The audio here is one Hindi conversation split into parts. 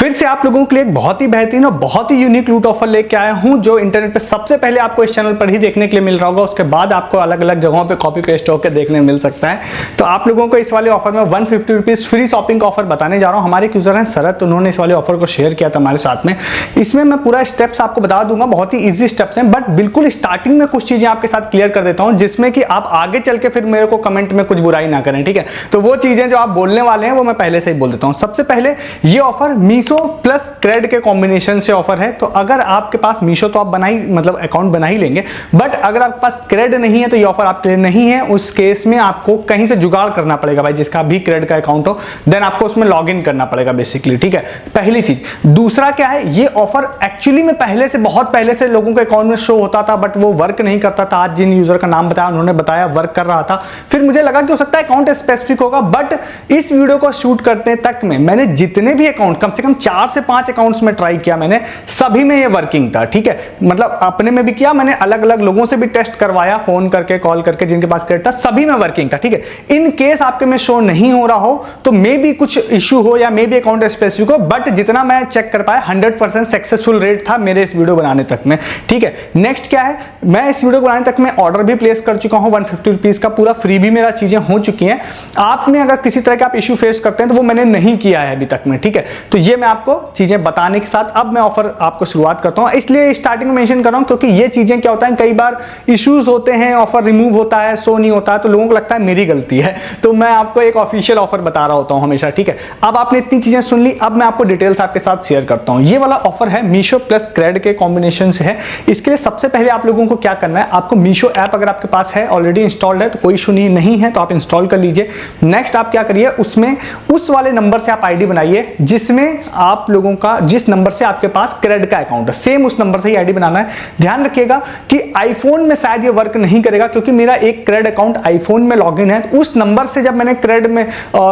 फिर से आप लोगों के लिए एक बहुत ही बेहतरीन और बहुत ही यूनिक लूट ऑफर लेके आया हूं, जो इंटरनेट पे सबसे पहले आपको इस चैनल पर ही देखने के लिए मिल रहा होगा। उसके बाद आपको अलग अलग जगहों पे कॉपी पेस्ट होकर देखने मिल सकता है। तो आप लोगों को इस वाले ऑफर में 150 रुपीज फ्री शॉपिंग का ऑफर बताने जा रहा हूं। हमारे एक यूजर हैं शरद, उन्होंने इस वाले ऑफर को शेयर किया था हमारे साथ में। इसमें मैं पूरा स्टेप्स आपको बता दूंगा, बहुत ही ईजी स्टेप्स हैं, बट बिल्कुल स्टार्टिंग में कुछ चीजें आपके साथ क्लियर कर देता हूं, जिसमें कि आप आगे चल के फिर मेरे को कमेंट में कुछ बुराई ना करें, ठीक है। तो वो चीजें जो आप बोलने वाले हैं वो मैं पहले से ही बोल देता हूं। सबसे पहले ये ऑफर मीशो प्लस क्रेड के कॉम्बिनेशन से ऑफर है। तो अगर आपके पास मीशो तो आप मतलब अकाउंट बना ही लेंगे, बट अगर आपके पास क्रेड नहीं है तो ये ऑफर आपके लिए नहीं है। उस केस में आपको कहीं से जुगाड़ करना पड़ेगा भाई, जिसका भी क्रेड का अकाउंट हो, देन आपको उसमें लॉग इन करना पड़ेगा बेसिकली, ठीक है। पहली चीज। दूसरा क्या है, ये ऑफर एक्चुअली में पहले से बहुत पहले से लोगों के अकाउंट में शो होता था, बट वो वर्क नहीं करता था। आज जिन यूजर का नाम बताया उन्होंने बताया वर्क कर रहा था। फिर मुझे लगा कि हो सकता है अकाउंट स्पेसिफिक होगा, बट इस वीडियो को शूट करने तक में मैंने जितने भी अकाउंट, कम से कम 4 से 5 अकाउंट्स में ट्राई किया मैंने, सभी में ये वर्किंग था, ठीक है। मतलब अपने में भी किया मैंने, अलग अलग लोगों से भी टेस्ट करवाया, फोन करके कॉल करके, जिनके पास क्रेडिट था सभी में वर्किंग था, ठीक है। इन केस आपके में शो नहीं हो रहा हो तो मे बी कुछ इश्यू हो या मे बी अकाउंट स्पेसिफिक हो, बट जितना मैं चेक कर पाया 100% सक्सेसफुल रेट था मेरे इस वीडियो बनाने तक में, ठीक है। नेक्स्ट क्या है, मैं इस वीडियो बनाने तक में ऑर्डर भी प्लेस कर चुका हूं 150 रुपीज का, पूरा फ्री भी मेरा चीजें हो चुकी हैं। आप में अगर किसी तरह का आप इश्यू फेस करते हैं तो वो मैंने नहीं किया है अभी तक में, ठीक है। तो ये मैं आपको चीजें बताने के साथ अब मैं ऑफर आपको शुरुआत करता हूं, इसलिए स्टार्टिंग में मेंशन कर रहा हूं क्योंकि ये चीजें क्या होता है, कई बार इश्यूज होते हैं, ऑफर रिमूव होता है, शो नहीं होता है, तो लोगों को लगता है मेरी गलती है। तो मैं आपको एक ऑफिशियल ऑफर बता रहा होता हूं हमेशा, ठीक है। अब आपने इतनी चीजें सुन ली, अब मैं आपको डिटेल्स आपके साथ शेयर करता हूं। ये वाला ऑफर है मीशो प्लस क्रेड के कॉम्बिनेशन से है। इसके लिए सबसे पहले आप लोगों को क्या करना है, आपको मीशो ऐप अगर आपके पास है, ऑलरेडी इंस्टॉल्ड है तो कोई इशू नहीं है, तो आप इंस्टॉल कर लीजिए। नेक्स्ट आप क्या करिए, उसमें उस वाले नंबर से आप आईडी बनाइए जिसमें आप लोगों का, जिस नंबर से आपके पास क्रेड का अकाउंट है, सेम उस नंबर से ही आईडी बनाना है। ध्यान रखिएगा कि आईफोन में शायद ये वर्क नहीं करेगा, क्योंकि मेरा एक क्रेड अकाउंट आईफोन में लॉगिन है। उस नंबर से जब मैंने क्रेड में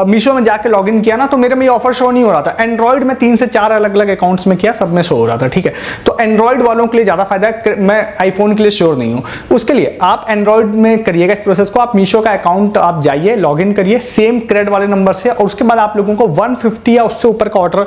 मीशो में जाके लॉगिन किया ना, तो मेरे में ये ऑफर शो नहीं हो रहा था। एंड्रॉइड में 3 से 4 अलग अलग अकाउंट्स में किया, सब में शो हो रहा था, ठीक है। तो एंड्रॉइड वालों के लिए ज्यादा फायदा है, मैं आईफोन के लिए श्योर नहीं हूं। उसके लिए आप एंड्रॉइड में करिएगा इस प्रोसेस को, आप मीशो का अकाउंट आप जाइए, लॉगिन करिए सेम क्रेड वाले नंबर से, और उसके बाद आप लोगों को 150 या उससे ऊपर का ऑर्डर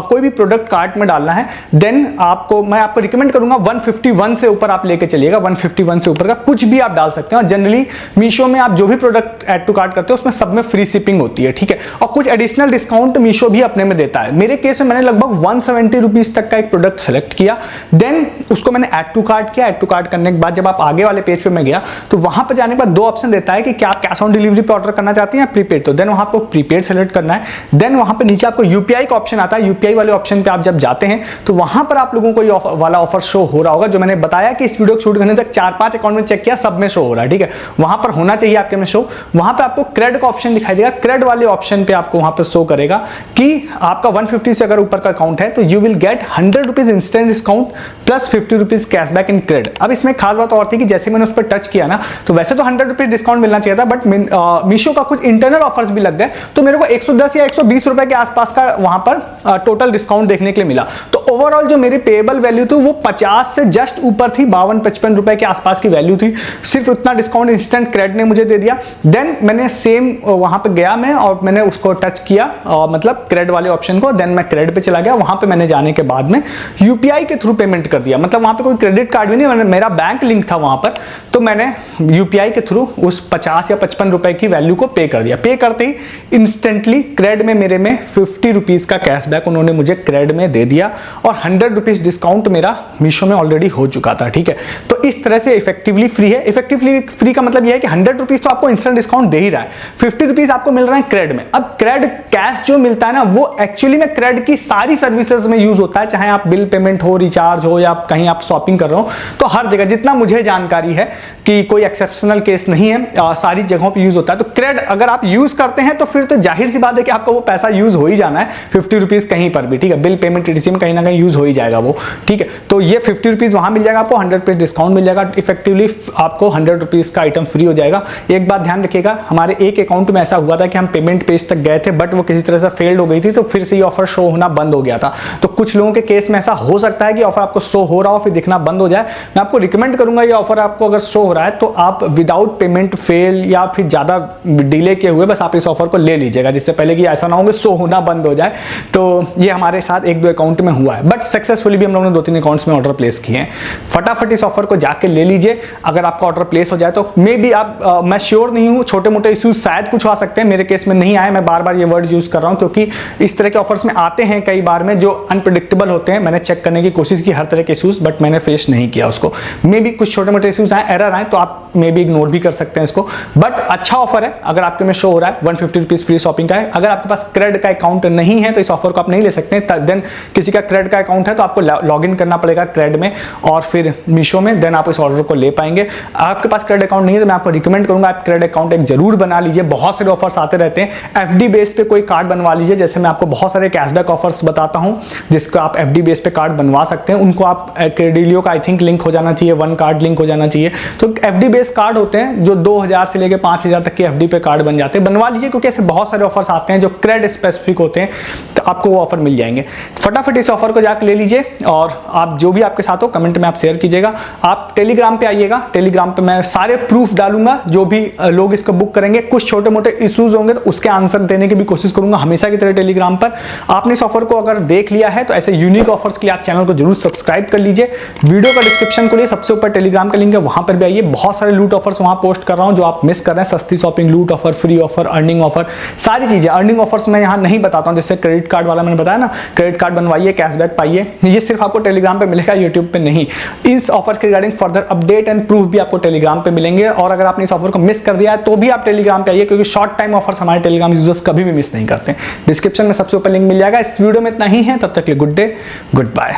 कोई भी प्रोडक्ट कार्ट में डालना है। देन मैं आपको रिकमेंड करूंगा 151 से ऊपर आप लेके चलिएगा। 151 से ऊपर का कुछ भी आप डाल सकते हैं। जनरली मीशो में आप जो भी प्रोडक्ट ऐड टू कार्ट करते हो उसमें सब में फ्री शिपिंग होती है, ठीक है। और कुछ एडिशनल डिस्काउंट मीशो भी अपने में देता है। मेरे केस में मैंने लगभग 170 रुपीज तक का एक प्रोडक्ट सेलेक्ट किया, देन उसको मैंने ऐड टू कार्ट किया। ऐड टू कार्ट करने के बाद जब आप आगे वाले पेज पे मैं गया तो वहां पर जाने के बाद 2 ऑप्शन देता है कि क्या कैश ऑन डिलीवरी पे ऑर्डर करना चाहते हैं या प्रीपेड। तो देन वहां आपको प्रीपेड सेलेक्ट करना है। देन वहां पे नीचे आपको यूपीआई का ऑप्शन आता है। यूपीआई वाले ऑप्शन पे आप जब जाते हैं तो वहां पर आप लोगों को ये वाला ऑफर शो हो रहा होगा, जो मैंने बताया कि इस वीडियो को शूट करने तक 4-5 अकाउंट में चेक किया, सब में शो हो रहा है, ठीक है। वहां पर होना चाहिए आपके में शो। वहां पे आपको क्रेड का ऑप्शन दिखाई देगा। क्रेड वाले ऑप्शन पे आपको वहां पे शो करेगा कि आपका 150 से अगर ऊपर का अकाउंट है तो you will get 100 rupees instant discount plus 50 rupees cashback in CRED. अब इसमें खास बात और थी कि जैसे मैंने उस पर टच किया ना, तो वैसे तो 100 रुपीज डिस्काउंट मिलना चाहिए था, बट मीशो का कुछ इंटरनल ऑफर्स भी लग गए, तो मेरे को 110 या 120 रुपए के आसपास का वहां पर टोटल डिस्काउंट देखने के लिए मिला। तो ओवरऑल जो मेरी पेएबल वैल्यू थी वो 50 से जस्ट ऊपर थी, 52-55 रुपए के आसपास की वैल्यू थी। सिर्फ उतना डिस्काउंट इंस्टेंट क्रेड ने मुझे दे दिया। देन मैंने सेम वहां पे गया मैं और मैंने उसको टच किया, मतलब क्रेड वाले ऑप्शन को। देन मैं क्रेड पे चला गया। वहां पे मैंने जाने के बाद में यूपीआई के थ्रू पेमेंट कर दिया। मतलब वहां पे कोई क्रेडिट कार्ड भी नहीं, मेरा बैंक लिंक था वहां पर, तो मैंने यूपीआई के थ्रू उस 50 या 55 रुपए की वैल्यू को पे कर दिया। पे करते ही इंस्टेंटली क्रेड में मेरे में 50 रुपीज का कैशबैक उन्होंने मुझे क्रेड में दे दिया, और 100 रुपीज डिस्काउंट मेरा मीशो में ऑलरेडी हो चुका था, ठीक है। तो इस तरह से इफेक्टिवली फ्री है। इफेक्टिवली फ्री का मतलब यह है कि 100 रुपीज तो आपको इंस्टेंट डिस्काउंट दे ही रहा है, 50 रुपीज आपको मिल रहा है क्रेड में। अब क्रेड कैश जो मिलता है ना, वो एक्चुअली में क्रेड की सारी सर्विसेज में यूज होता है, चाहे आप बिल पेमेंट हो, रिचार्ज हो, या कहीं आप शॉपिंग कर रहे हो, तो हर जगह जितना मुझे जानकारी है कि कोई एक्सेप्शनल केस नहीं है, सारी जगहों पे यूज होता है। तो क्रेड अगर आप यूज करते हैं तो फिर तो जाहिर सी बात है कि आपका वो पैसा यूज हो ही जाना है, 50 रुपीज कहीं पर भी, ठीक है। बिल पेमेंट में कहीं ना कहीं यूज़ हो ही जाएगा वो, ठीक है। तो ये 50 रुपीज़ वहाँ मिल जाएगा आपको, 100 रुपीज़ डिस्काउंट मिल जाएगा, इफेक्टिवली आपको 100 रुपीज़ का आइटम फ्री हो जाएगा। एक बात ध्यान रखिएगा, हमारे एक अकाउंट में ऐसा हुआ था कि हम पेमेंट पेज तक गए थे बट वो किसी तरह से फेल्ड हो गई थी, तो फिर से ये ऑफर शो होना बंद हो गया था। तो कुछ लोगों के केस में ऐसा हो सकता है कि ऑफर आपको शो हो रहा हो फिर दिखना बंद हो जाए। मैं आपको रिकमेंड करूंगा ये ऑफर आपको अगर शो हो रहा है तो आप विदाउट पेमेंट फेल या फिर ज़्यादा डिले किए हुए बस आप इस ऑफर को ले लीजिएगा, जिससे पहले कि ऐसा ना हो कि शो होना बंद हो जाए। तो ये हमारे साथ 1-2 अकाउंट में हुआ है, बट सक्सेसफुली भी हम लोगों ने 2-3 अकाउंट्स में ऑर्डर प्लेस किए हैं। फटाफट इस ऑफर को जाके ले लीजिए। अगर आपका ऑर्डर प्लेस हो जाए तो मे बी आप मैं श्योर नहीं हूँ, छोटे मोटे इश्यूज शायद कुछ आ सकते हैं, मेरे केस में नहीं आए। मैं बार बार ये वर्ड यूज कर रहा हूँ क्योंकि इस तरह के ऑफर्स में आते हैं कई बार में जो अनप्रेडिक्टेबल होते हैं। मैंने चेक करने की कोशिश की हर तरह के इश्यूज, बट मैंने फेस नहीं किया उसको। मे बी कुछ छोटे मोटे इश्यूज आए, एरर आए तो आप मे बी इग्नोर भी कर सकते हैं इसको, बट अच्छा ऑफर है। अगर आपके में शो हो रहा है 150 रुपीज फ्री शॉपिंग का है। अगर आपके पास क्रेडिट का अकाउंट नहीं है तो इस ऑफर को आप नहीं ले सकते। देन किसी का क्रेडिट का अकाउंट है तो आपको लॉग इन करना पड़ेगा क्रेड में और फिर मीशो में, देन आप इस ऑर्डर को ले पाएंगे। आपके पास क्रेडिट अकाउंट नहीं है तो मैं आपको रिकमेंड करूंगा आप क्रेडिट अकाउंट एक जरूर बना लीजिए। बहुत सारे ऑफर्स आते रहते हैं। एफडी बेस पे कोई कार्ड बनवा लीजिए, जैसे मैं आपको बहुत सारे कैशबैक ऑफर्स बताता हूं जिसको आप एफडी बेस पे कार्ड बनवा सकते हैं। उनको आप क्रेडिलियो का आई थिंक लिंक हो जाना चाहिए, वन कार्ड लिंक हो जाना चाहिए। तो एफडी बेस कार्ड होते हैं जो 2000 से लेकर 5000 तक की एफडी पे कार्ड बन जाते हैं, बनवा लीजिए क्योंकि ऐसे बहुत सारे ऑफर्स आते हैं जो क्रेडिट स्पेसिफिक होते हैं, तो आपको वो ऑफर मिल जाएंगे। फटाफट इस ऑफर को जाकर ले लीजिए और आप जो भी आपके साथ हो कमेंट में आप शेयर कीजिएगा। आप टेलीग्राम पे आइएगा, टेलीग्राम पे मैं सारे प्रूफ डालूंगा जो भी लोग इसको बुक करेंगे। कुछ छोटे मोटे इश्यूज होंगे तो उसके आंसर देने की भी कोशिश करूंगा हमेशा की तरह टेलीग्राम पर। आपने इस ऑफर को अगर देख लिया है तो ऐसे यूनिक ऑफर्स के लिए आप चैनल को जरूर सब्सक्राइब कर लीजिए। वीडियो का डिस्क्रिप्शन को लिए सबसे ऊपर टेलीग्राम का लिंक है, वहां पर भी आइए। बहुत सारे लूट ऑफर्स वहां पोस्ट कर रहा हूं जो आप मिस कर रहे हैं। सस्ती शॉपिंग, लूट offer, free offer, earning offer, सारी चीजें। अर्निंग ऑफर्स मैं यहां नहीं बताता हूं, जैसे क्रेडिट कार्ड वाला मैंने बताया ना, क्रेडिट कार्ड बनवाइए, कैशबैक पाइए, ये सिर्फ आपको टेलीग्राम पे मिलेगा, यूट्यूब पे नहीं। इस ऑफर के regarding further update and proof भी आपको टेलीग्राम पे मिलेंगे। और अगर आपने इस ऑफर को मिस कर दिया है तो भी आप टेलीग्राम पे आइए क्योंकि शॉर्ट टाइम ऑफर्स हमारे टेलीग्राम यूजर्स कभी भी मिस नहीं करते। डिस्क्रिप्शन में सबसे ऊपर लिंक मिल जाएगा। इस वीडियो में इतना ही है, तब तक के लिए गुड डे, गुड बाय।